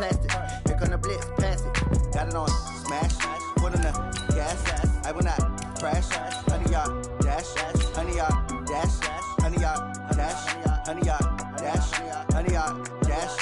plastic. Here come the blitz, pass it. Got it on smash, put on the gas. I will not crash. 100-yard dash, 100-yard dash, 100-yard dash, 100-yard dash, 100-yard dash.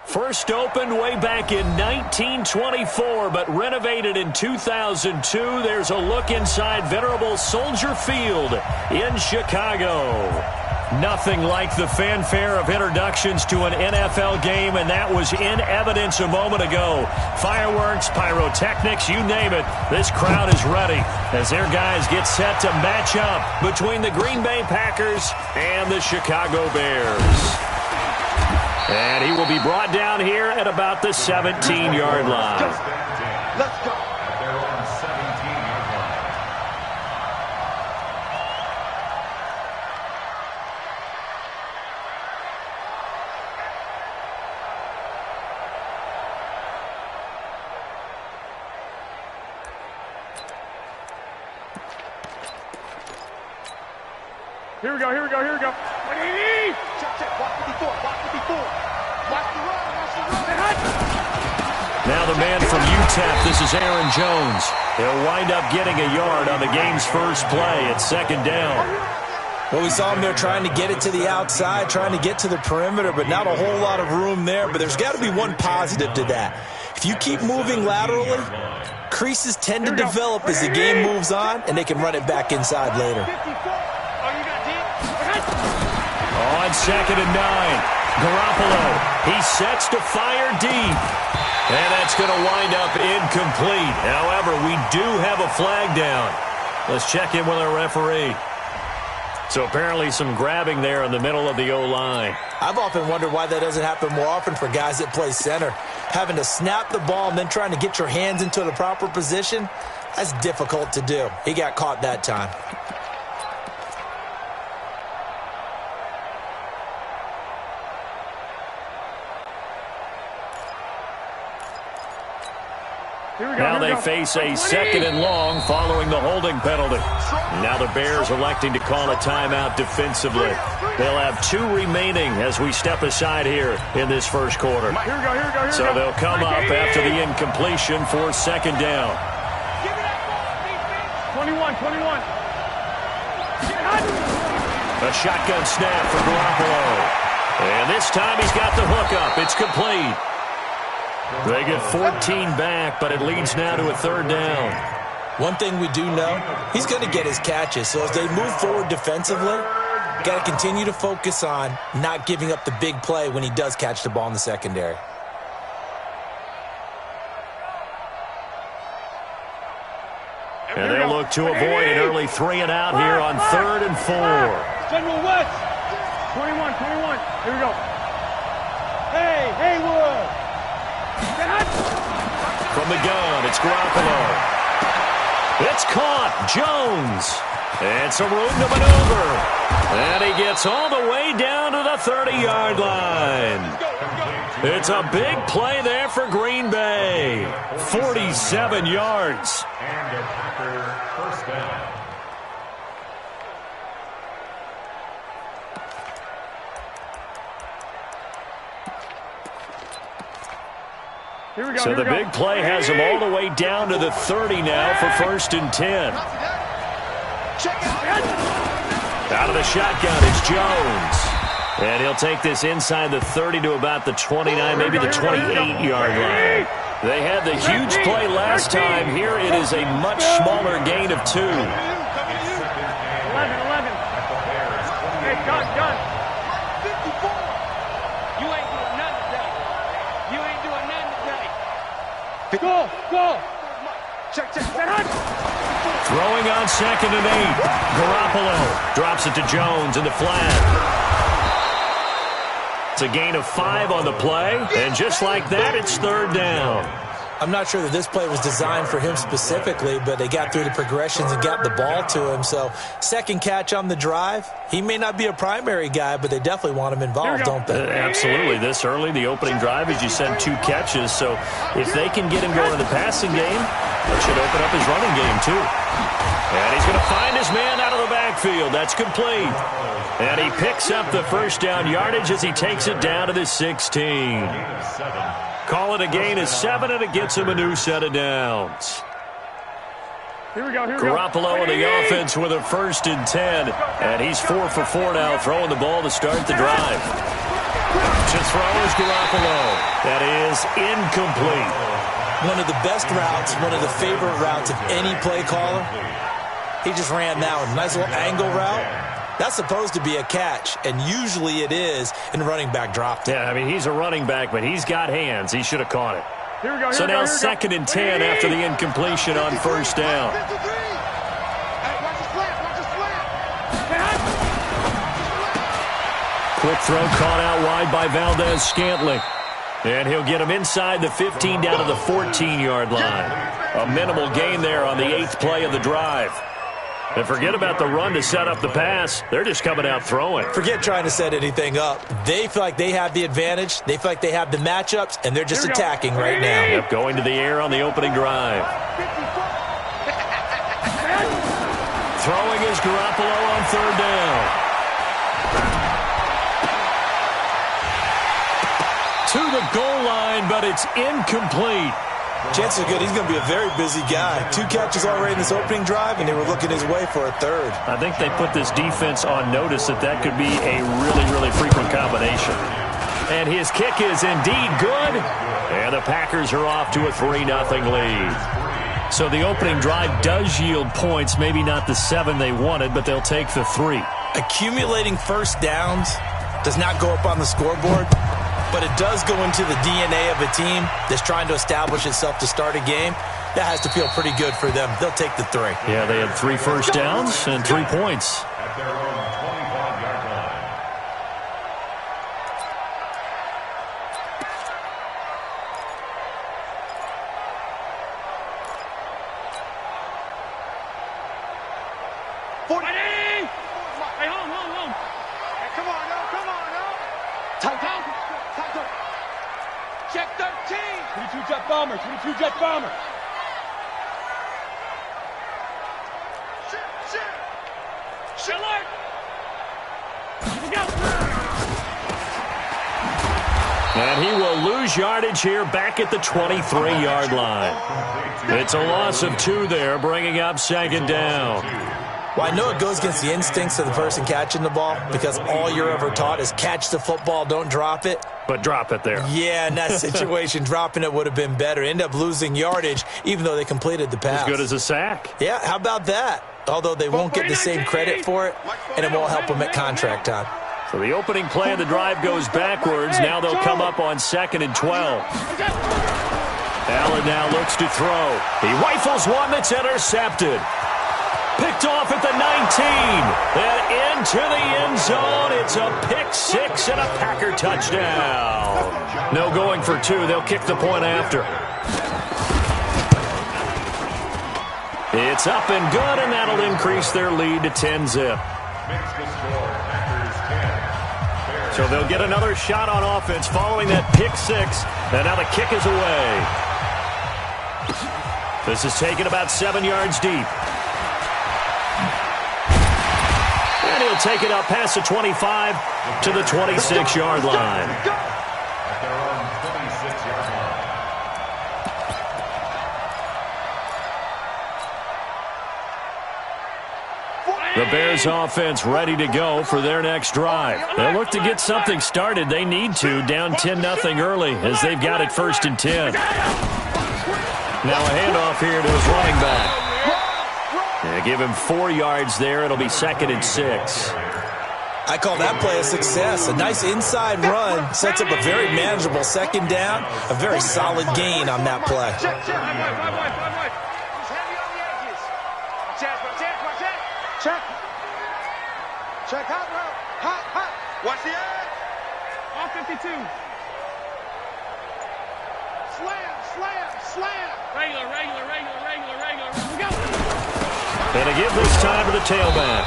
First opened way back in 1924, but renovated in 2002. There's a look inside venerable Soldier Field in Chicago. Nothing like the fanfare of introductions to an NFL game, and that was in evidence a moment ago. Fireworks, pyrotechnics, you name it. This crowd is ready as their guys get set to match up between the Green Bay Packers and the Chicago Bears. And he will be brought down here at about the 17-yard line. Let's go. They're on 17-yard line. Here we go. What do you need? Check. Watch 54. Watch the run. Now the man from UTEP, this is Aaron Jones. He'll wind up getting a yard on the game's first play at second down. Well, we saw him there trying to get it to the outside, trying to get to the perimeter, but not a whole lot of room there. But there's got to be one positive to that. If you keep moving laterally, creases tend to develop as the game moves on, and they can run it back inside later. On 2nd and 9, Garoppolo, he sets to fire deep. And that's going to wind up incomplete. However, we do have a flag down. Let's check in with our referee. So apparently some grabbing there in the middle of the O-line. I've often wondered why that doesn't happen more often for guys that play center. Having to snap the ball and then trying to get your hands into the proper position, that's difficult to do. He got caught that time. Now they face a 2nd and long following the holding penalty. Now the Bears electing to call a timeout defensively. They'll have 2 remaining as we step aside here in this first quarter. So they'll come up after the incompletion for 2nd down. 21. A shotgun snap for Garoppolo. And this time he's got the hookup. It's complete. They get 14 back, but it leads now to a 3rd down. One thing we do know, he's going to get his catches. So as they move forward defensively, got to continue to focus on not giving up the big play when he does catch the ball in the secondary. And they'll look to avoid an early 3 and out here on 3rd and 4. General West. 21. Here we go. Hey, Haywood. From the gun, it's Garoppolo. It's caught. Jones. And some room to maneuver. And he gets all the way down to the 30-yard line. It's a big play there for Green Bay. 47 yards. And a Packer first down. So the big play has him all the way down to the 30 now for 1st and 10. Out of the shotgun, it's Jones. And he'll take this inside the 30 to about the 29, maybe the 28-yard line. They had the huge play last time. Here it is a much smaller gain of 2. 11. Hey, gun. Go. Check. Throwing on 2nd and 8. Garoppolo drops it to Jones in the flat. It's a gain of 5 on the play, and just like that, it's 3rd down. I'm not sure that this play was designed for him specifically, but they got through the progressions and got the ball to him. So, second catch on the drive. He may not be a primary guy, but they definitely want him involved, don't they? Absolutely. This early, the opening drive, as you said, 2 catches. So, if they can get him going in the passing game, that should open up his running game, too. And he's going to find his man out of the backfield. That's complete. And he picks up the first down yardage as he takes it down to the 16. Call it a gain of 7, and it gets him a new set of downs. Here we go. Garoppolo in the offense with a 1st and 10. And he's 4 for 4 now, throwing the ball to start the drive. To throw is Garoppolo. That is incomplete. One of the best routes, one of the favorite routes of any play caller. He just ran that one. Nice little angle route. That's supposed to be a catch, and usually it is, and the running back dropped it. Yeah, I mean, he's a running back, but he's got hands. He should have caught it. Here we go. So now 2nd and 10 after the incompletion on 1st down. Quick throw caught out wide by Valdez-Scantling. And he'll get him inside the 15 down to the 14-yard line. A minimal gain there on the 8th play of the drive. And forget about the run to set up the pass. They're just coming out throwing. Forget trying to set anything up. They feel like they have the advantage. They feel like they have the matchups, and they're just attacking right now. Yep, going to the air on the opening drive. Throwing is Garoppolo on 3rd down. To the goal line, but it's incomplete. Chances are good he's going to be a very busy guy. 2 catches already in this opening drive, and they were looking his way for a 3rd. I think they put this defense on notice that could be a really, really frequent combination. And his kick is indeed good. And the Packers are off to a 3-0 lead. So the opening drive does yield points, maybe not the 7 they wanted, but they'll take the 3. Accumulating first downs does not go up on the scoreboard, but it does go into the DNA of a team that's trying to establish itself to start a game. That has to feel pretty good for them. They'll take the 3. Yeah, they had 3 first downs and 3 points. At their own 25-yard line. Hey, home. Hey, come on, no. Tight. Check 13. 22 jet bomber. Shit. Alert. And he will lose yardage here back at the 23-yard line. It's a loss of 2 there, bringing up 2nd down. Well, I know it goes against the instincts of the person catching the ball because all you're ever taught is catch the football, don't drop it. But drop it there. Yeah, in that situation, dropping it would have been better. End up losing yardage, even though they completed the pass. As good as a sack. Yeah, how about that? Although they won't get the same credit for it, and it won't help them at contract time. So the opening play of the drive goes backwards. Now they'll come up on 2nd and 12. Allen now looks to throw. He rifles one that's intercepted. Picked off at the 19. And into the end zone. It's a pick 6 and a Packer touchdown. No going for 2. They'll kick the point after. It's up and good, and that'll increase their lead to 10-zip. So they'll get another shot on offense following that pick 6. And now the kick is away. This is taken about 7 yards deep. And he'll take it up past the 25 to the 26-yard line. At their own 26-yard line. The Bears offense ready to go for their next drive. They'll look to get something started. They need to, down 10-0 early as they've got it 1st and 10. Now a handoff here to his running back. Yeah, give him 4 yards there. It'll be 2nd and 6. I call that play a success. A nice inside run sets up a very manageable 2nd down. A very solid gain on that play. Check. Check. Check. Hot route. Hot. Watch the edge. All 52. Slam. Regular. We go. And to give this time to the tailback.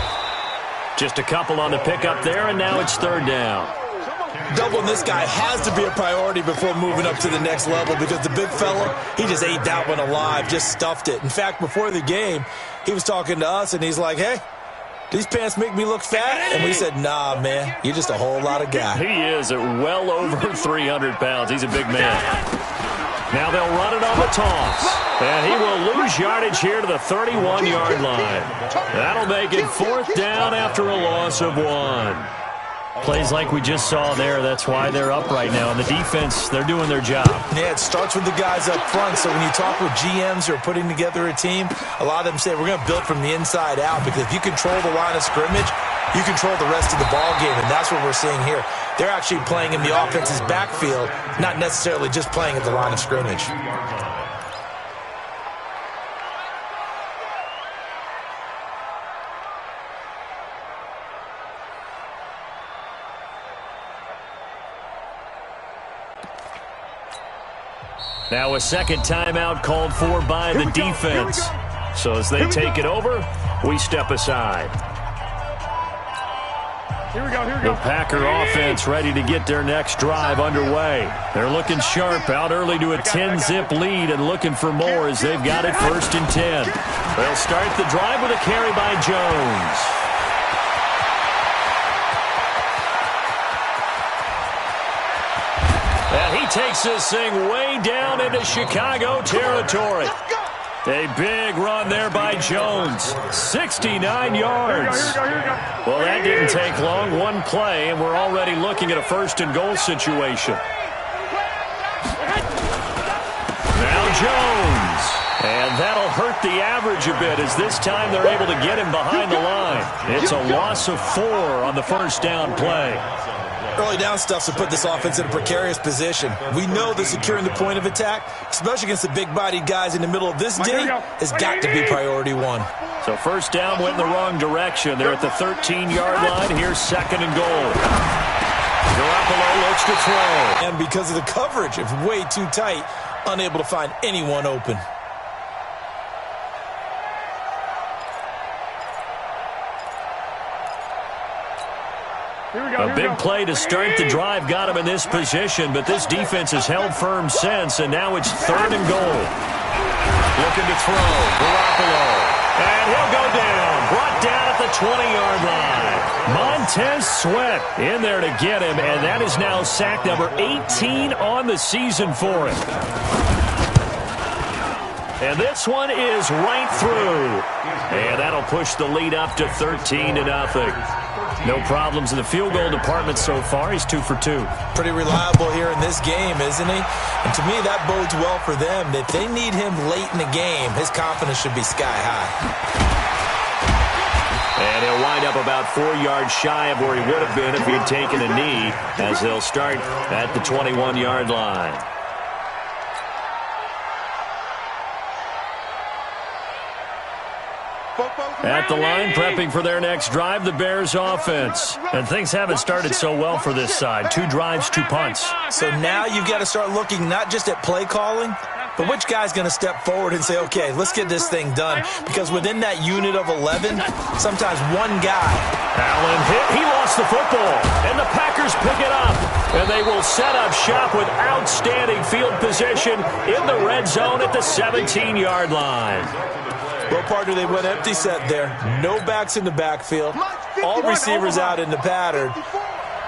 Just a couple on the pickup there, and now it's third down. Doubling this guy has to be a priority before moving up to the next level because the big fella, he just ate that one alive, just stuffed it. In fact, before the game, he was talking to us, and he's like, hey, these pants make me look fat? And we said, nah, man, you're just a whole lot of guy. He is at well over 300 pounds. He's a big man. Now they'll run it on the toss. And he will lose yardage here to the 31-yard line. That'll make it fourth down after a loss of 1. Plays like we just saw there. That's why they're up right now. And the defense, they're doing their job. Yeah, it starts with the guys up front. So when you talk with GMs who are putting together a team, a lot of them say we're going to build from the inside out because if you control the line of scrimmage, you control the rest of the ball game, and that's what we're seeing here. They're actually playing in the offense's backfield, not necessarily just playing at the line of scrimmage. Now a second timeout called for by the defense. So as they take it over, we step aside. Here we go. The Packer offense ready to get their next drive underway. They're looking sharp, out early to a 10-zip lead and looking for more as they've got it 1st and 10. They'll start the drive with a carry by Jones. And he takes this thing way down into Chicago territory. A big run there by Jones. 69 yards. Well, that didn't take long. One play, and we're already looking at a 1st and goal situation. Now Jones. And that'll hurt the average a bit as this time they're able to get him behind the line. It's a loss of 4 on the 1st down play. Early down stuff to put this offense in a precarious position. We know that securing the point of attack, especially against the big-bodied guys in the middle of this day, has got to be priority 1. So 1st down went in the wrong direction. They're at the 13-yard line. Here's 2nd and goal. Garoppolo looks to throw. And because of the coverage, it's way too tight, unable to find anyone open. A big play to start the drive got him in this position, but this defense has held firm since, and now it's 3rd and goal. Looking to throw, Garoppolo. And he'll go down, brought down at the 20-yard line. Montez Sweat in there to get him, and that is now sack number 18 on the season for him. And this one is right through. And that'll push the lead up to 13-0. No problems in the field goal department so far. He's 2 for 2. Pretty reliable here in this game, isn't he? And to me, that bodes well for them. If they need him late in the game, his confidence should be sky high. And he'll wind up about 4 yards shy of where he would have been if he had taken a knee, as they'll start at the 21-yard line. At the line, prepping for their next drive, the Bears offense. And things haven't started so well for this side. 2 drives, 2 punts. So now you've got to start looking not just at play calling, but which guy's going to step forward and say, okay, let's get this thing done. Because within that unit of 11, sometimes one guy. Allen hit. He lost the football. And the Packers pick it up. And they will set up shop with outstanding field position in the red zone at the 17-yard line. Well, partner, they went empty set there. No backs in the backfield. All receivers out in the pattern.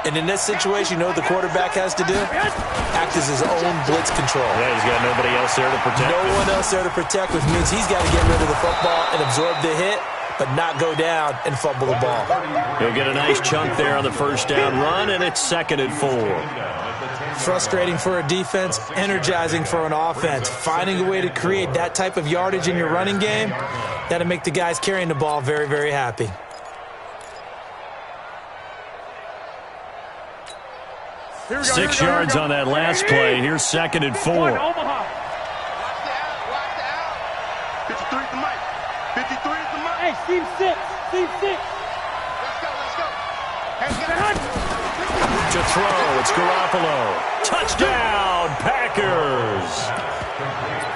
And in this situation, you know what the quarterback has to do? Act as his own blitz control. Yeah, he's got nobody else there to protect. No one else there to protect, which means he's got to get rid of the football and absorb the hit, but not go down and fumble the ball. He'll get a nice chunk there on the 1st down run, and it's 2nd and 4. Frustrating for a defense, energizing for an offense. Finding a way to create that type of yardage in your running game, that'll make the guys carrying the ball very, very happy. Here we go, 6 yards on that last play. Here's 2nd and 4. Watch out. 53 is the mic. 53 is the mic. Hey, Steve, sit. To throw, it's Garoppolo. Touchdown, Packers!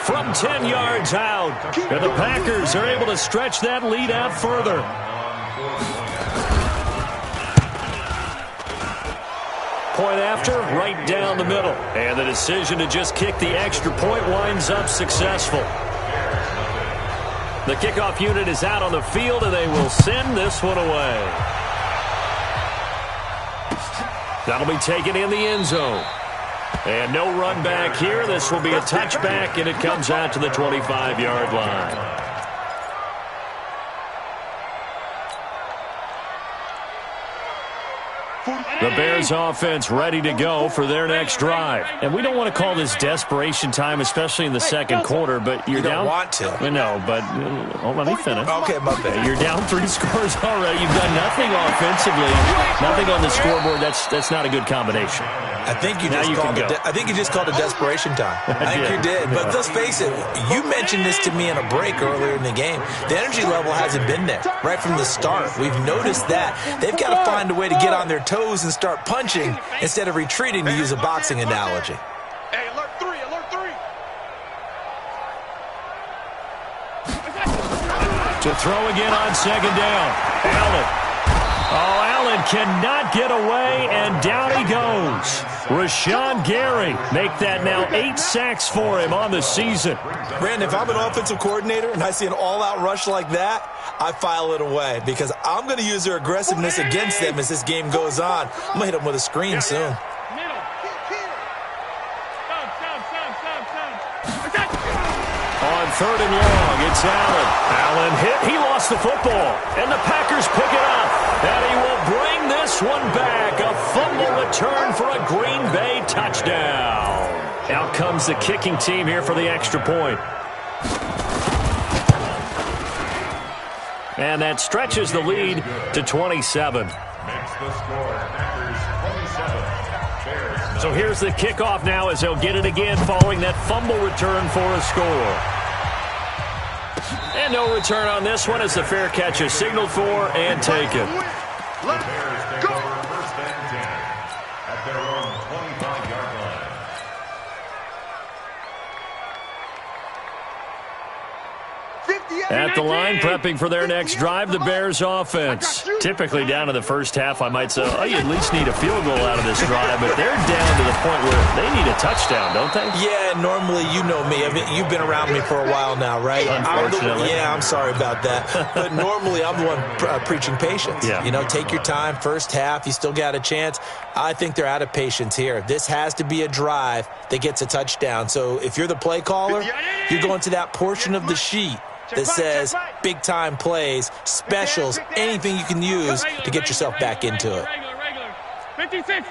From 10 yards out, and the Packers are able to stretch that lead out further. Point after, right down the middle. And the decision to just kick the extra point winds up successful. The kickoff unit is out on the field, and they will send this one away. That'll be taken in the end zone. And no run back here. This will be a touchback, and it comes out to the 25-yard line. The Bears offense ready to go for their next drive. And we don't want to call this desperation time, especially in the second quarter, but you're down. You don't want to. I know, but let me finish. Okay, my bad. You're down 3 scores already. You've done nothing offensively, nothing on the scoreboard. That's not a good combination. I think you just called it desperation time. I think you did. But let's face it, you mentioned this to me in a break earlier in the game. The energy level hasn't been there right from the start. We've noticed that. They've got to find a way to get on their toes and start punching instead of retreating, to use a boxing analogy. Hey, alert 3, alert 3. To throw again on second down. Allen. Oh, Allen cannot get away, and down he goes. Rashawn Gary make that now 8 sacks for him on the season. Brandon, if I'm an offensive coordinator and I see an all-out rush like that, I file it away because I'm going to use their aggressiveness against them as this game goes on. I'm going to hit them with a screen soon. On 3rd and long, it's Allen. Allen hit. He lost the football, and the Packers pick it up. And he will bring this one back. A fumble return for a Green Bay touchdown. Out comes the kicking team here for the extra point. And that stretches the lead to 27. Makes the score. Packers 27. So here's the kickoff now as they'll get it again following that fumble return for a score. And no return on this one as the fair catch is signaled for and taken. The Bears take over 1st and 10 at their own 25-yard line. At the line, prepping for their next drive, the Bears offense. Typically down to the first half, I might say, oh, you at least need a field goal out of this drive, but they're down to the point where they need a touchdown, don't they? Yeah, normally, you know me. I mean, you've been around me for a while now, right? Unfortunately. I'm sorry about that. But normally, I'm the one preaching patience. Yeah. You know, take your time. First half, you still got a chance. I think they're out of patience here. This has to be a drive that gets a touchdown. So if you're the play caller, you're going to that portion of the sheet that says big-time plays, specials, anything you can use to get yourself back into it. 56.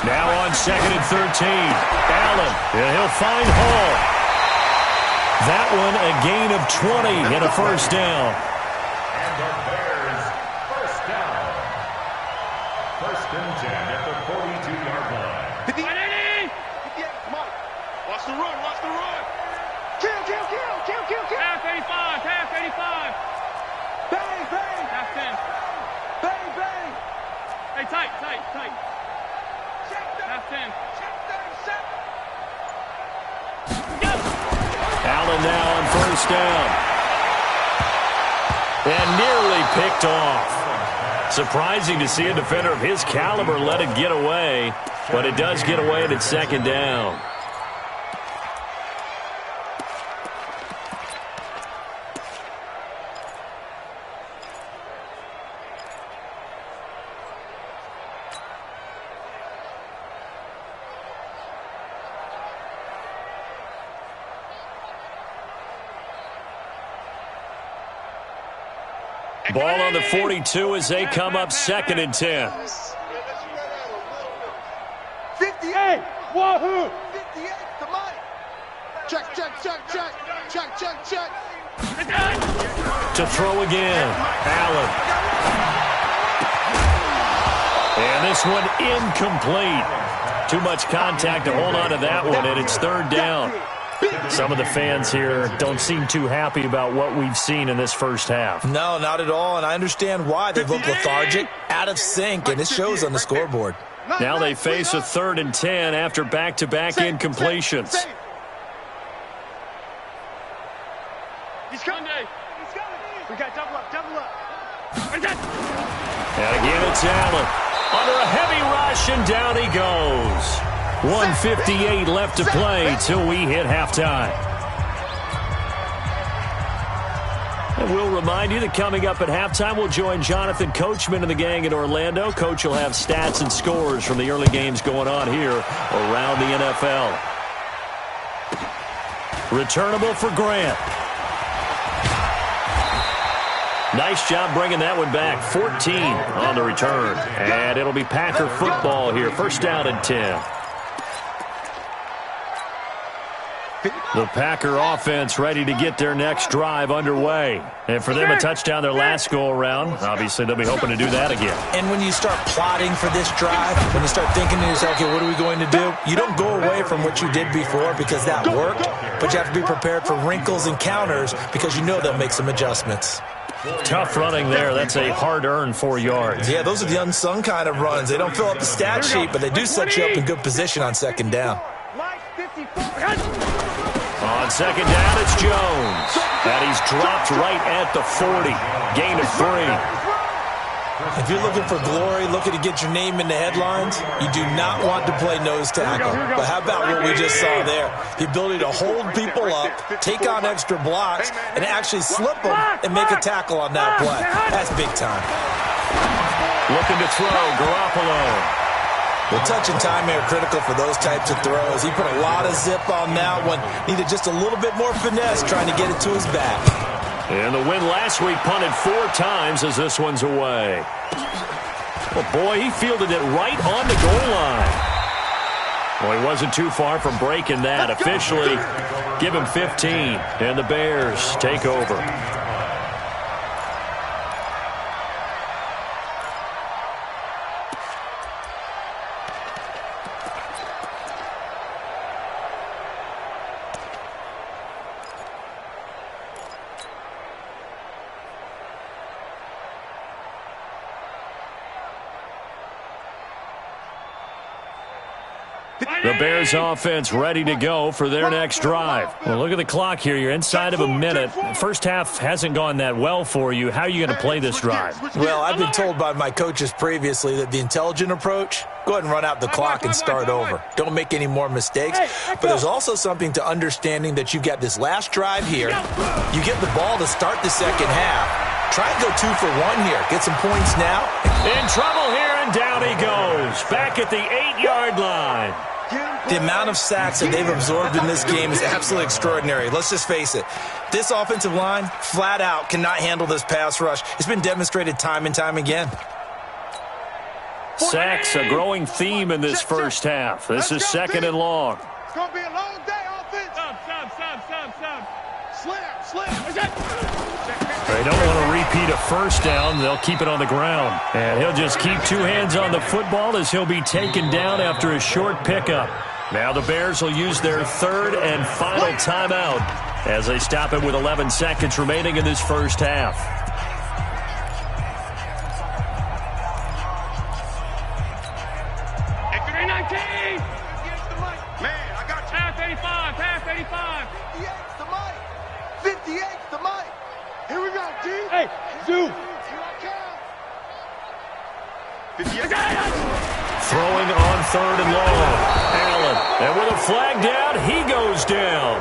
Now on 2nd and 13. Allen, and he'll find Hall. That one a gain of 20 and a first down. And the Bears first down. 1st and 10 at the 42-yard line. Watch the run. Kill. Half 85. Bang. Half 10. Bang. Hey, tight. Half 10. Allen now on first down. And nearly picked off. Surprising to see a defender of his caliber let it get away, but it does get away at its 2nd down. Ball on the 42 as they come up 2nd and 10. 58. Wahoo. 58 to Mike. Check. To throw again. Allen. And this one incomplete. Too much contact to hold on to that one, and it's 3rd down. Some of the fans here don't seem too happy about what we've seen in this first half. No, not at all, and I understand why. They look lethargic, out of sync, and it shows on the scoreboard. Now they face a 3rd and 10 after back-to-back incompletions. He's coming. He's coming. We got double up, double up. And again, it's Allen. Under a heavy rush, and down he goes. 1:58 left to play till we hit halftime. And we'll remind you that coming up at halftime, we'll join Jonathan Coachman and the gang in Orlando. Coach will have stats and scores from the early games going on here around the NFL. Returnable for Grant. Nice job bringing that one back. 14 on the return. And it'll be Packer football here. First down and 10. The Packer offense ready to get their next drive underway. And for them, a touchdown their last go-around. Obviously, they'll be hoping to do that again. And when you start plotting for this drive, when you start thinking to yourself, okay, what are we going to do? You don't go away from what you did before because that worked, but you have to be prepared for wrinkles and counters because you know they'll make some adjustments. Tough running there. That's a hard-earned 4 yards. Yeah, those are the unsung kind of runs. They don't fill up the stat sheet, but they do set you up in good position on second down. On second down, it's Jones. And he's dropped right at the 40. Gain of 3. If you're looking for glory, looking to get your name in the headlines, you do not want to play nose tackle. But how about what we just saw there? The ability to hold people up, take on extra blocks, and actually slip them and make a tackle on that play. That's big time. Looking to throw, Garoppolo. Well, touch and time are critical for those types of throws. He put a lot of zip on that one. Needed just a little bit more finesse trying to get it to his back. And the win last week punted 4 times as this one's away. Well, boy, he fielded it right on the goal line. Well, he wasn't too far from breaking that. Officially, give him 15, and the Bears take over. The Bears offense ready to go for their next drive. Well, look at the clock here. You're inside of a minute. First half hasn't gone that well for you. How are you going to play this drive? Well, I've been told by my coaches previously that the intelligent approach, go ahead and run out the clock and start over. Don't make any more mistakes. But there's also something to understanding that you've got this last drive here. You get the ball to start the second half. Try and go 2 for 1 here. Get some points now. In trouble here, and down he goes. Back at the 8-yard line. The amount of sacks that they've absorbed in this game is absolutely extraordinary. Let's just face it. This offensive line, flat out, cannot handle this pass rush. It's been demonstrated time and time again. Sacks, a growing theme in this first half. This is 2nd and long. It's going to be a long day, offense. Slam. They don't want to repeat a first down. They'll keep it on the ground. And he'll just keep 2 hands on the football as he'll be taken down after a short pickup. Now the Bears will use their 3rd and final timeout as they stop it with 11 seconds remaining in this first half. X-ray 19. Man, I got you. Pass 85. Pass 85. 58's the mic. 58's the mic. Here we go, G. Hey, Zoo. Here I come. 58. Throwing on 3rd and long. Allen. And with a flag down, he goes down.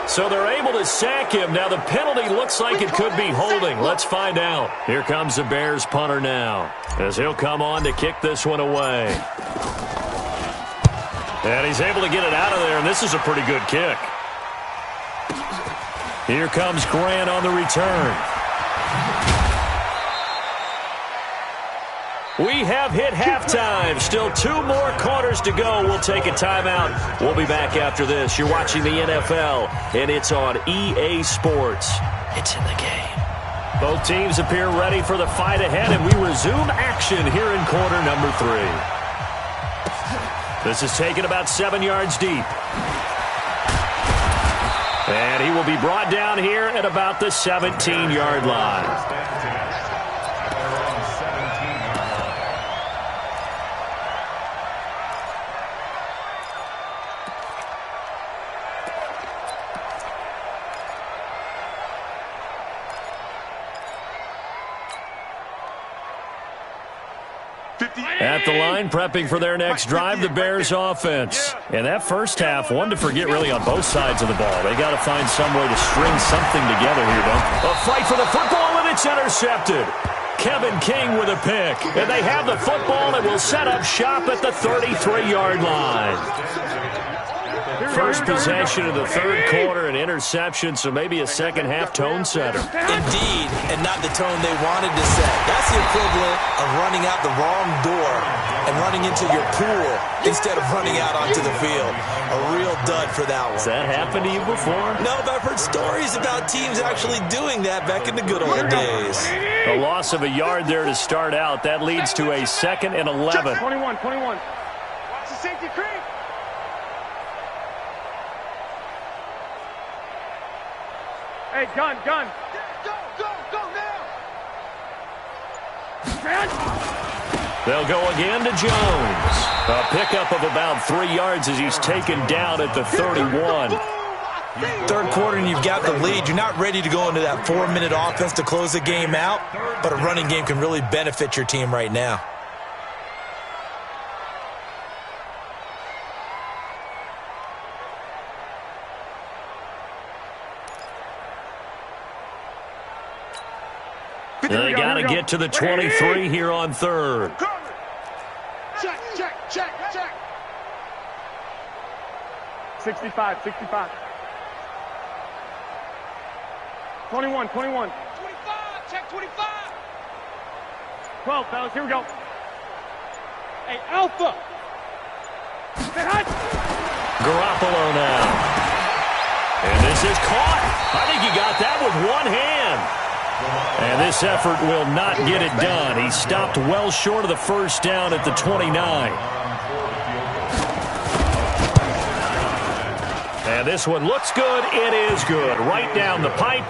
So they're able to sack him. Now the penalty looks like it could be holding. Let's find out. Here comes the Bears punter now as he'll come on to kick this one away. And he's able to get it out of there, and this is a pretty good kick. Here comes Grant on the return. We have hit halftime. Still 2 more quarters to go. We'll take a timeout. We'll be back after this. You're watching the NFL, and it's on EA Sports. It's in the game. Both teams appear ready for the fight ahead, and we resume action here in quarter number 3. This is taken about 7 yards deep. And he will be brought down here at about the 17-yard line. At the line, prepping for their next drive, the Bears offense. And that first half, one to forget really on both sides of the ball. They got to find some way to string something together here, though. A fight for the football, and it's intercepted. Kevin King with a pick. And they have the football and will set up shop at the 33-yard line. First possession of the third quarter, an interception, so maybe a second-half tone setter. Indeed, and not the tone they wanted to set. That's the equivalent of running out the wrong door and running into your pool instead of running out onto the field. A real dud for that one. Has that happened to you before? No, but I've heard stories about teams actually doing that back in the good old days. A loss of a yard there to start out. That leads to a 2nd and 11. 21. Watch the safety creep. Hey, gun. Go now. They'll go again to Jones. A pickup of about 3 yards as he's taken down at the 31. Third quarter and you've got the lead. You're not ready to go into that 4-minute offense to close the game out, but a running game can really benefit your team right now. They got to get to the 23 here on third. Check. 65. 21. 25, check 25. 12, fellas, here we go. Hey, Alpha. Garoppolo now. And this is caught. I think he got that with one hand. And this effort will not get it done. He stopped well short of the first down at the 29. And this one looks good. It is good. Right down the pipe.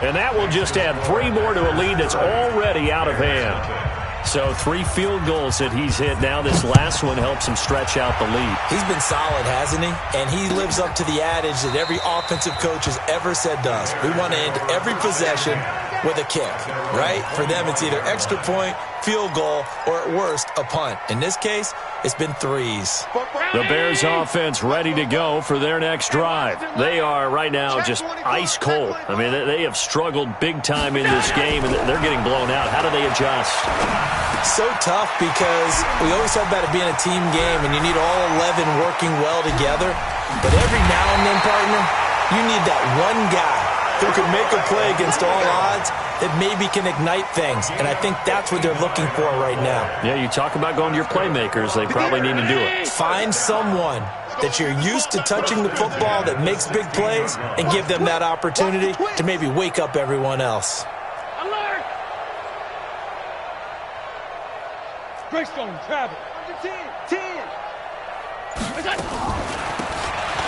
And that will just add 3 more to a lead that's already out of hand. So 3 field goals that he's hit now. This last one helps him stretch out the lead. He's been solid, hasn't he? And he lives up to the adage that every offensive coach has ever said to us. We want to end every possession with a kick, right? For them, it's either extra point, field goal, or at worst, a punt. In this case, it's been 3s. The Bears offense ready to go for their next drive. They are right now just ice cold. I mean, they have struggled big time in this game, and they're getting blown out. How do they adjust? So tough because we always talk about it being a team game, and you need all 11 working well together. But every now and then, partner, you need that one guy who can make a play against all odds that maybe can ignite things. And I think that's what they're looking for right now. Yeah, you talk about going to your playmakers. They probably need to do it. Find someone that you're used to touching the football that makes big plays and give them that opportunity to maybe wake up everyone else. Alert! Greystone, travel. 10.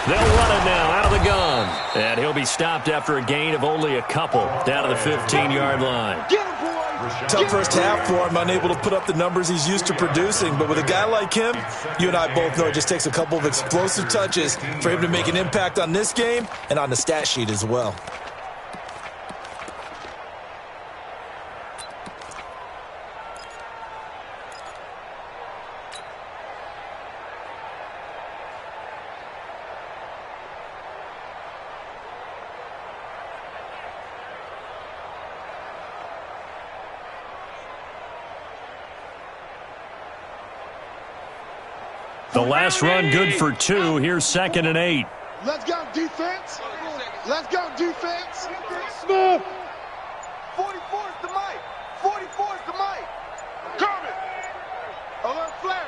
They'll run it now out of the gun. And he'll be stopped after a gain of only a couple down to the 15-yard line. Get him, boy. Tough first half for him, unable to put up the numbers he's used to producing. But with a guy like him, you and I both know it just takes a couple of explosive touches for him to make an impact on this game and on the stat sheet as well. The last run good for 2. Here's 2nd and 8. Let's go, defense. Smooth. 44's the mic. 44's the mic. Coming. Alert flare.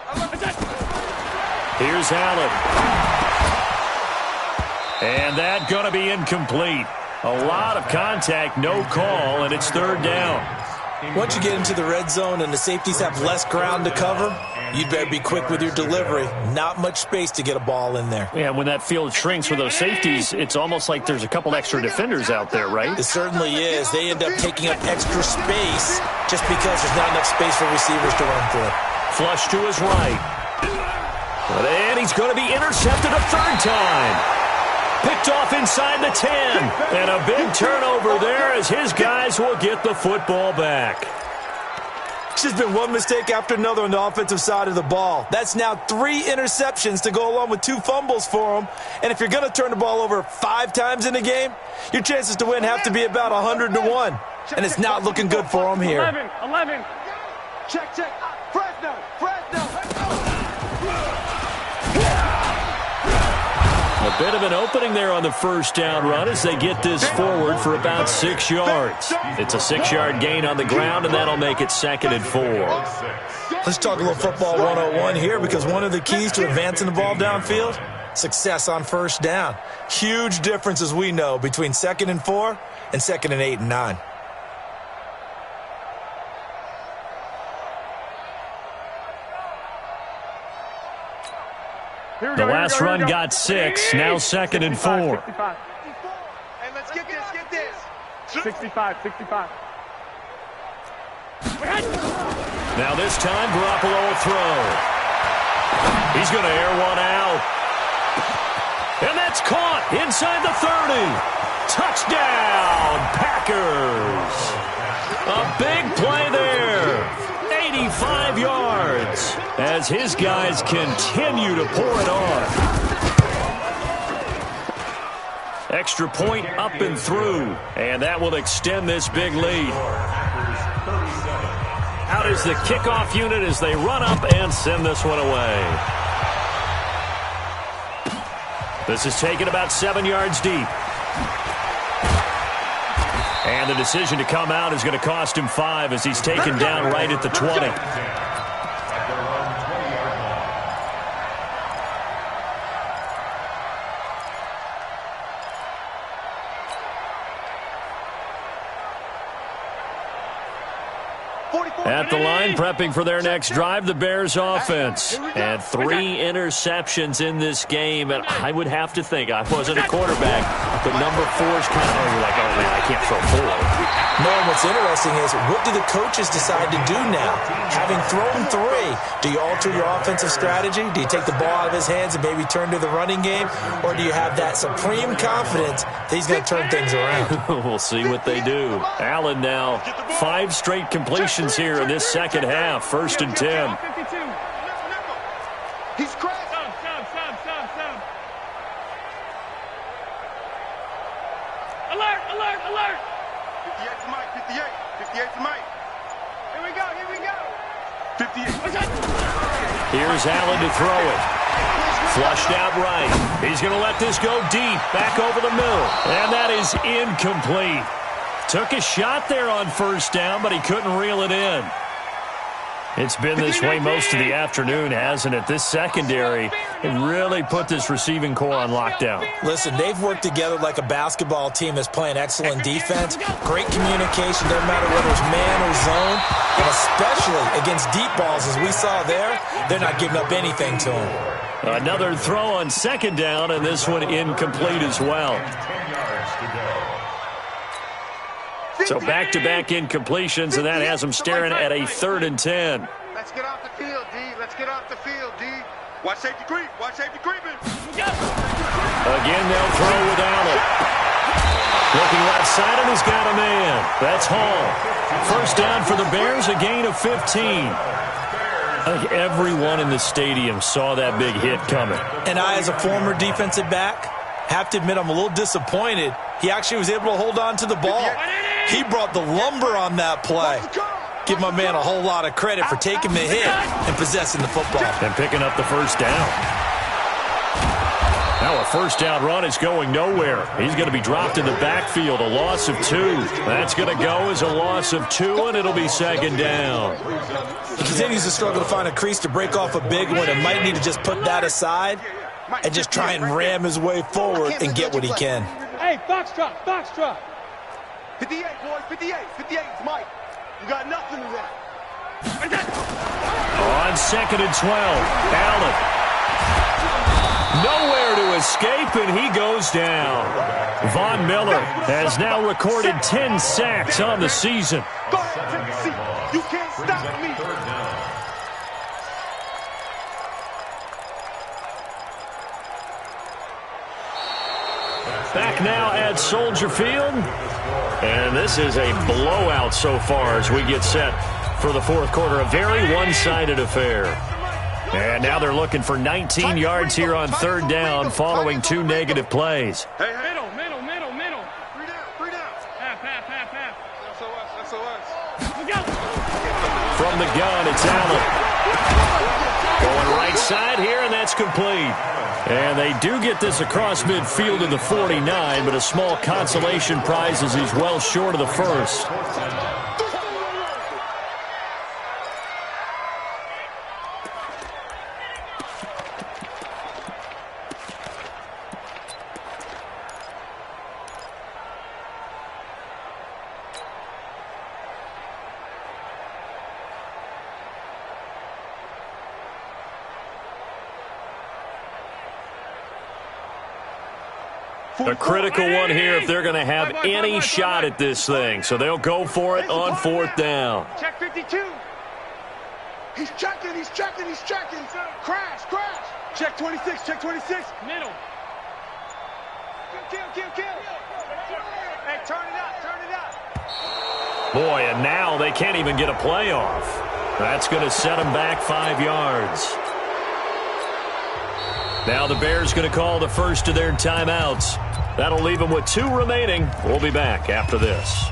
Here's Allen. And that going to be incomplete. A lot of contact, no call, and it's 3rd down. Once you get into the red zone and the safeties have less ground to cover, You'd better be quick with your delivery. Not much space to get a ball in there. Yeah, when that field shrinks with those safeties, it's almost like there's a couple extra defenders out there, right? It certainly is. They end up taking up extra space just because there's not enough space for receivers to run through. Flush to his right. And he's going to be intercepted a third time. Picked off inside the 10. And a big turnover there as his guys will get the football back. It's just been one mistake after another on the offensive side of the ball. That's now 3 interceptions to go along with 2 fumbles for him. And if you're going to turn the ball over 5 times in a game, your chances to win have to be about 100 to 1. And it's not looking good for him here. 11. Check. Fresno. A bit of an opening there on the first down run as they get this forward for about 6 yards. It's a 6-yard gain on the ground, and that'll make it 2nd and 4. Let's talk a little football 101 here, because one of the keys to advancing the ball downfield, success on first down. Huge difference, as we know, between 2nd and 4 and 2nd and 8 and 9. The last run got 6, now 2nd and 4. 65. Hey, let's get this. 65. Now this time, Garoppolo will throw. He's going to air one out. And that's caught inside the 30. Touchdown, Packers. A big play there. 85 yards as his guys continue to pour it on. Extra point up and through, and that will extend this big lead. Out is the kickoff unit as they run up and send this one away. This is taken about 7 yards deep. And the decision to come out is going to cost him 5 as he's taken down right at the 20. At the line, prepping for their next drive, the Bears offense. And 3 interceptions in this game. And I would have to think, I wasn't a quarterback, but number 4 is kind of like, oh, man, I can't throw 4. No, and what's interesting is, what do the coaches decide to do now? Having thrown 3, do you alter your offensive strategy? Do you take the ball out of his hands and maybe turn to the running game? Or do you have that supreme confidence that he's going to turn things around? We'll see what they do. Allen now, 5 straight completions here in this second half. 1st and 10. 52. He's crazy. Stop. Alert. 58 to Mike. 58 to Mike. Here we go. 58. Here's Allen to throw it. Flushed out right. He's going to let this go deep, back over the middle. And that is incomplete. Took a shot there on first down, but he couldn't reel it in. It's been this way most of the afternoon, hasn't it? This secondary really put this receiving core on lockdown. Listen, they've worked together like a basketball team that's playing excellent defense. Great communication, doesn't matter whether it's man or zone. And especially against deep balls, as we saw there, they're not giving up anything to them. Another throw on second down, and this one incomplete as well. So back-to-back incompletions, and that has them staring at a 3rd and 10. Let's get off the field, D. Watch safety creeping. Again, they'll throw with Allen. Looking left side, and he's got a man. That's Hall. 1st down for the Bears, a gain of 15. I think everyone in the stadium saw that big hit coming. And I, as a former defensive back, have to admit I'm a little disappointed. He actually was able to hold on to the ball. He brought the lumber on that play. Give my man a whole lot of credit for taking the hit and possessing the football. And picking up the 1st down. Now a 1st down run is going nowhere. He's going to be dropped in the backfield, a loss of 2. That's going to go as a loss of 2, and it'll be 2nd down. He continues to struggle to find a crease to break off a big one and might need to just put that aside and just try and ram his way forward and get what he can. Hey, Foxtrot. 58, boys, 58. It's Mike. You got nothing to that. On 2nd and 12, Allen. Nowhere to escape, and he goes down. Von Miller has now recorded 10 sacks on the season. Go ahead, take a seat. You can't stop me. Back now at Soldier Field. And this is a blowout so far as we get set for the fourth quarter. A very one-sided affair. And now they're looking for 19 yards here on third down following 2 negative plays. Hey, middle. 3 down. Half. SOS. From the gun, it's Allen. Going right side here, and that's complete. And they do get this across midfield to the 49, but a small consolation prize as he's well short of the first. A critical one here if they're going to have any shot at this thing. So they'll go for it on fourth down. Check 52. He's checking. Crash. Check 26. Middle. Kill. Hey, turn it up. Boy, and now they can't even get a play off. That's going to set them back 5 yards. Now the Bears going to call the first of their timeouts. That'll leave them with 2 remaining. We'll be back after this.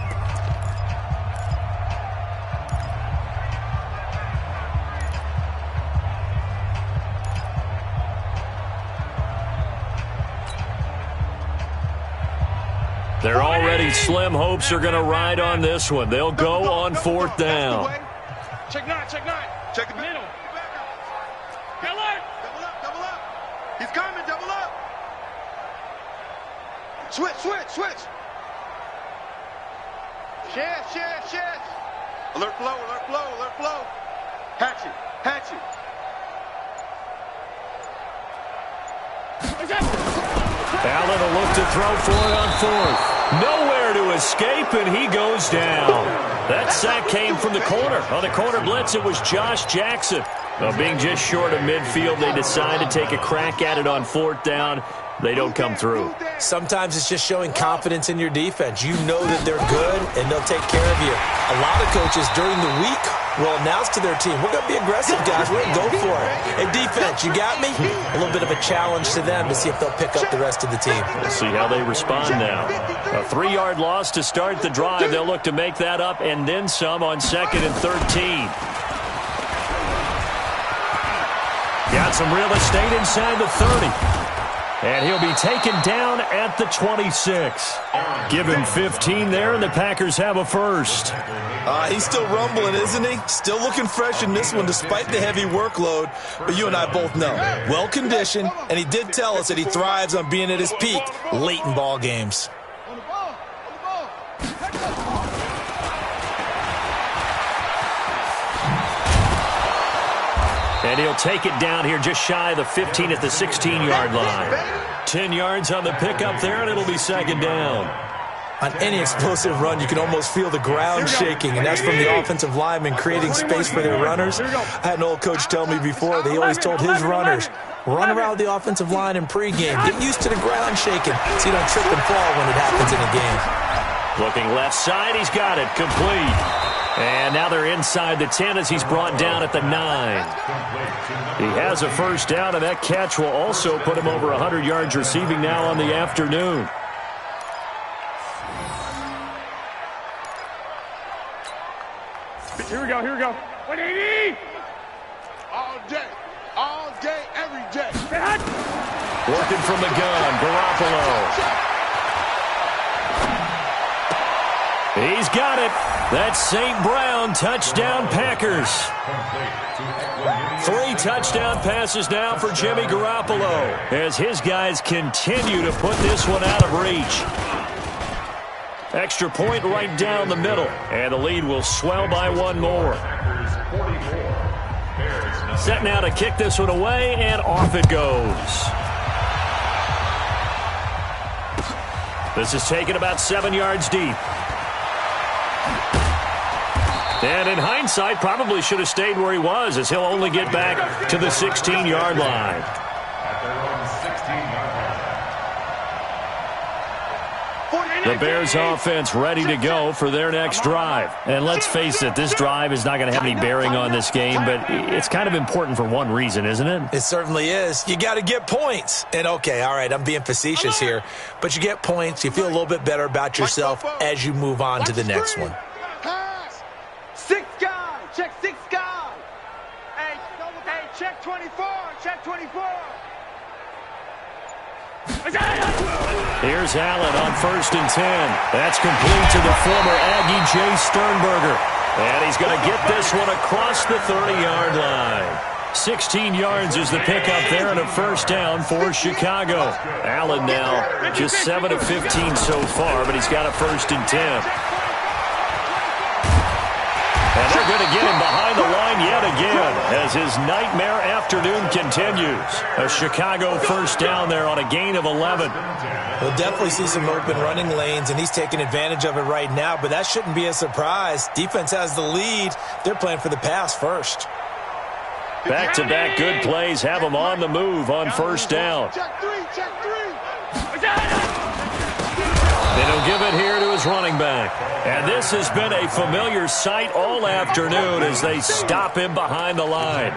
They're already slim hopes are going to ride on this one. They'll go on fourth down. Check 9. Check the Middle. Alert. Double up. He's coming. Double up. Switch. Shit. Alert flow. Hatch it. Allen will look to throw for it on fourth. Nowhere to escape, and he goes down. That sack came from the corner. On the corner blitz, it was Josh Jackson. Well, being just short of midfield, they decide to take a crack at it on fourth down. They don't come through. Sometimes it's just showing confidence in your defense. You know that they're good, and they'll take care of you. A lot of coaches during the week will announce to their team, we're going to be aggressive, guys. We're going to go for it. Hey, defense, you got me? A little bit of a challenge to them to see if they'll pick up the rest of the team. We'll see how they respond now. A 3-yard loss to start the drive. They'll look to make that up and then some on 2nd and 13. Got some real estate inside the 30. And he'll be taken down at the 26. Give him 15 there, and the Packers have a first. He's still rumbling, isn't he? Still looking fresh in this one despite the heavy workload. But you and I both know, well-conditioned, and he did tell us that he thrives on being at his peak late in ball games. And he'll take it down here just shy of the 15 at the 16-yard line. 10 yards on the pickup there, and it'll be second down. On any explosive run, you can almost feel the ground shaking, and that's from the offensive linemen creating space for their runners. I had an old coach tell me before, they always told his runners, run around the offensive line in pregame. Get used to the ground shaking so you don't trip and fall when it happens in a game. Looking left side, he's got it, complete. And now they're inside the 10 as he's brought down at the 9. He has a first down, and that catch will also put him over 100 yards receiving now on the afternoon. Here we go. 180! All day, every day. Working from the gun, Garoppolo. He's got it. That's St. Brown, touchdown Packers. 3 touchdown passes now for Jimmy Garoppolo as his guys continue to put this one out of reach. Extra point right down the middle, and the lead will swell by 1 more. Packers 44, Bears Set now to kick this one away, and off it goes. This is taken about 7 yards deep. And in hindsight, probably should have stayed where he was, as he'll only get back to the 16-yard line. At their own 16-yard line. The Bears offense ready to go for their next drive. And let's face it, this drive is not going to have any bearing on this game, but it's kind of important for one reason, isn't it? It certainly is. You got to get points. And okay, all right, I'm being facetious here, but you get points, you feel a little bit better about yourself as you move on to the next one. Six guy, check six guy. Hey, check 24, check 24. Here's Allen on 1st and 10. That's complete to the former Aggie Jay Sternberger. And he's going to get this one across the 30-yard line. 16 yards is the pickup there and a first down for Chicago. Allen now just 7 of 15 so far, but he's got a 1st and 10. And they're going to get him behind the line yet again as his nightmare afternoon continues. A Chicago first down there on a gain of 11. We'll definitely see some open running lanes, and he's taking advantage of it right now, but that shouldn't be a surprise. Defense has the lead. They're playing for the pass first. Back-to-back good plays have him on the move on first down. Check three, check three. They'll give it here to his running back. And this has been a familiar sight all afternoon as they stop him behind the line.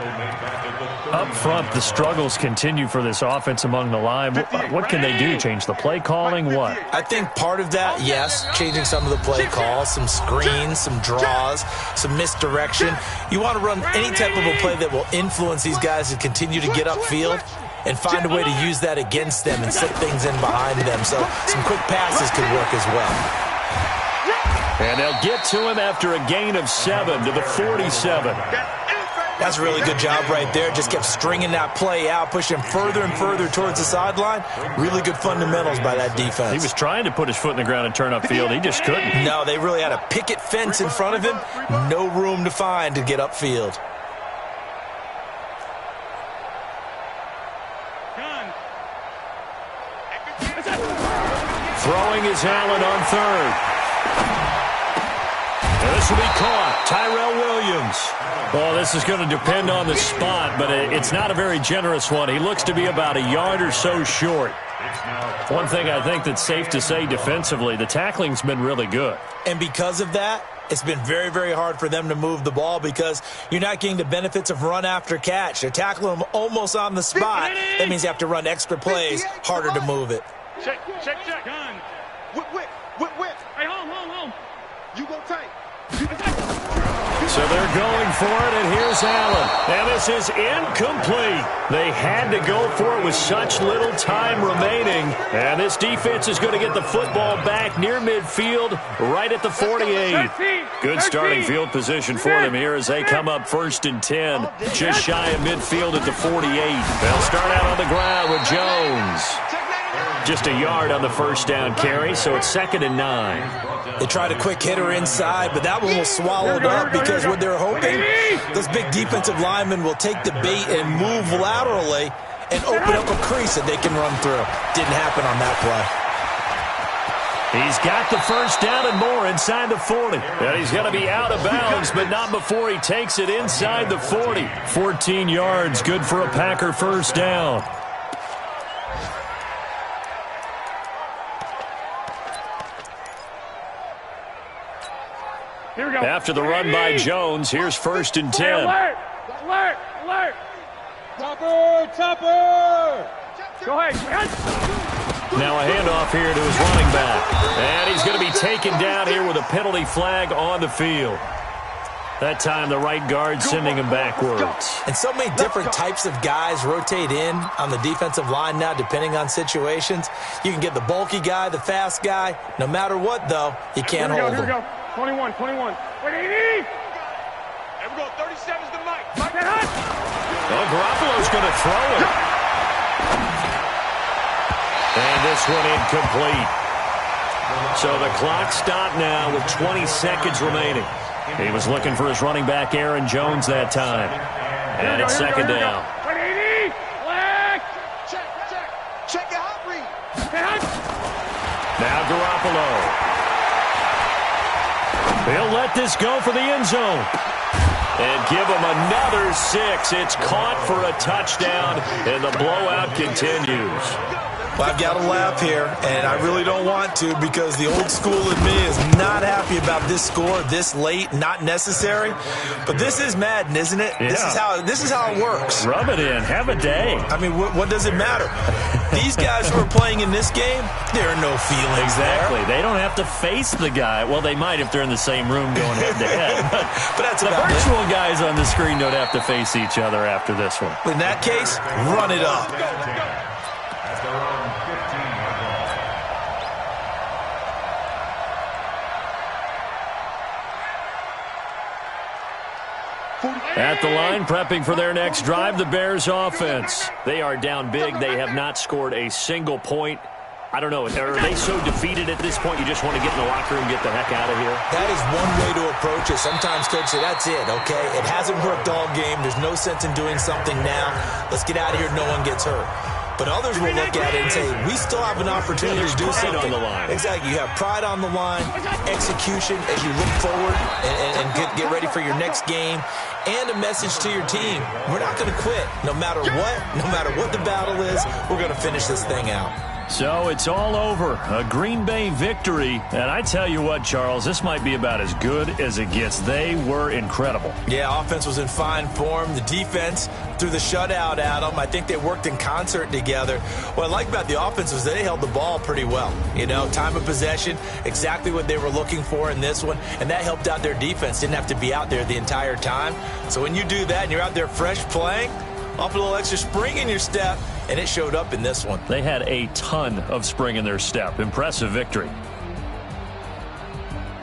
Up front, the struggles continue for this offense among the line. What can they do? Change the play calling? What? I think part of that, yes, changing some of the play calls, some screens, some draws, some misdirection. You want to run any type of a play that will influence these guys to continue to get upfield and find a way to use that against them and set things in behind them. So some quick passes could work as well. And they'll get to him after a gain of 7 to the 47. That's a really good job right there. Just kept stringing that play out, pushing him further and further towards the sideline. Really good fundamentals by that defense. He was trying to put his foot in the ground and turn upfield. He just couldn't. No, they really had a picket fence in front of him. No room to find to get upfield. Throwing is Allen on 3rd. And this will be caught. Tyrell Williams. Well, this is going to depend on the spot, but it's not a very generous one. He looks to be about a yard or so short. One thing I think that's safe to say defensively, the tackling's been really good. And because of that, it's been very, very hard for them to move the ball because you're not getting the benefits of run after catch. They're tackling them almost on the spot. That means you have to run extra plays, harder to move it. Check. Gun. Whip. Hey, home. You go tight. So they're going for it, and here's Allen. And this is incomplete. They had to go for it with such little time remaining. And this defense is going to get the football back near midfield, right at the 48. Good starting field position for them here as they come up 1st and 10, just shy of midfield at the 48. They'll start out on the ground with Jones. Just a yard on the first down carry, so it's 2nd and 9. They tried a quick hitter inside, but that one was swallowed up because what they're hoping, those big defensive linemen will take the bait and move laterally and open up a crease that they can run through. Didn't happen on that play. He's got the first down and more inside the 40. And he's going to be out of bounds, but not before he takes it inside the 40. 14 yards, good for a Packer first down. Here we go. After the run by Jones, here's 1st and 10. Alert! Topper! Go ahead. Now a handoff here to his running back. And he's going to be taken down here with a penalty flag on the field. That time the right guard sending him backwards. And so many different types of guys rotate in on the defensive line now depending on situations. You can get the bulky guy, the fast guy. No matter what, though, you can't hold Here we them. go. 21. Wait, 80! Here we go. 37's the mic. Get hot! Well, Garoppolo's going to throw it. And this one incomplete. So the clock stopped now with 20 seconds remaining. He was looking for his running back, Aaron Jones, that time. And it's second down. 180. Flag. Check your hot read. Now Garoppolo. He'll let this go for the end zone. And give him another 6. It's caught for a touchdown, and the blowout continues. Well, I've got to laugh here, and I really don't want to because the old school in me is not happy about this score this late, not necessary. But this is Madden, isn't it? Yeah. This is how it works. Rub it in. Have a day. I mean, what does it matter? These guys who are playing in this game, there are no feelings Exactly. there. They don't have to face the guy. Well, they might if they're in the same room going head-to-head. But that's the about it. virtual guys on the screen don't have to face each other after this one. In that case, run it up. At their own 15-yard line. At the line, prepping for their next drive, the Bears offense. They are down big. They have not scored a single point. I don't know. Are they so defeated at this point you just want to get in the locker room and get the heck out of here? That is one way to approach it. Sometimes coaches say, that's it, okay? It hasn't worked all game. There's no sense in doing something now. Let's get out of here. No one gets hurt. But others will look at it and say, we still have an opportunity to do something. On the line. Exactly. You have pride on the line, execution as you look forward and get ready for your next game, and a message to your team. We're not going to quit. No matter what the battle is, we're going to finish this thing out. So it's all over. A Green Bay victory. And I tell you what, Charles, this might be about as good as it gets. They were incredible. Yeah, offense was in fine form. The defense threw the shutout at them. I think they worked in concert together. What I like about the offense was they held the ball pretty well. You know, time of possession, exactly what they were looking for in this one. And that helped out their defense. Didn't have to be out there the entire time. So when you do that and you're out there fresh playing, off a little extra spring in your step, and it showed up in this one. They had a ton of spring in their step. Impressive victory.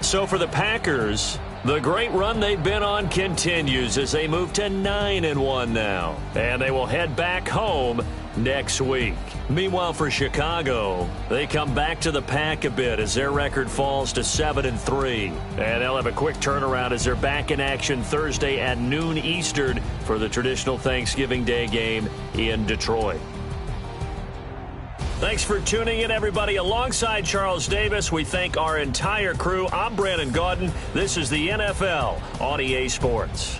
So for the Packers, the great run they've been on continues as they move to 9-1 now. And they will head back home next week. Meanwhile, for Chicago, they come back to the pack a bit as their record falls to 7-3. And they'll have a quick turnaround as they're back in action Thursday at noon Eastern for the traditional Thanksgiving Day game in Detroit. Thanks for tuning in, everybody. Alongside Charles Davis, we thank our entire crew. I'm Brandon Gaudin. This is the NFL on EA Sports.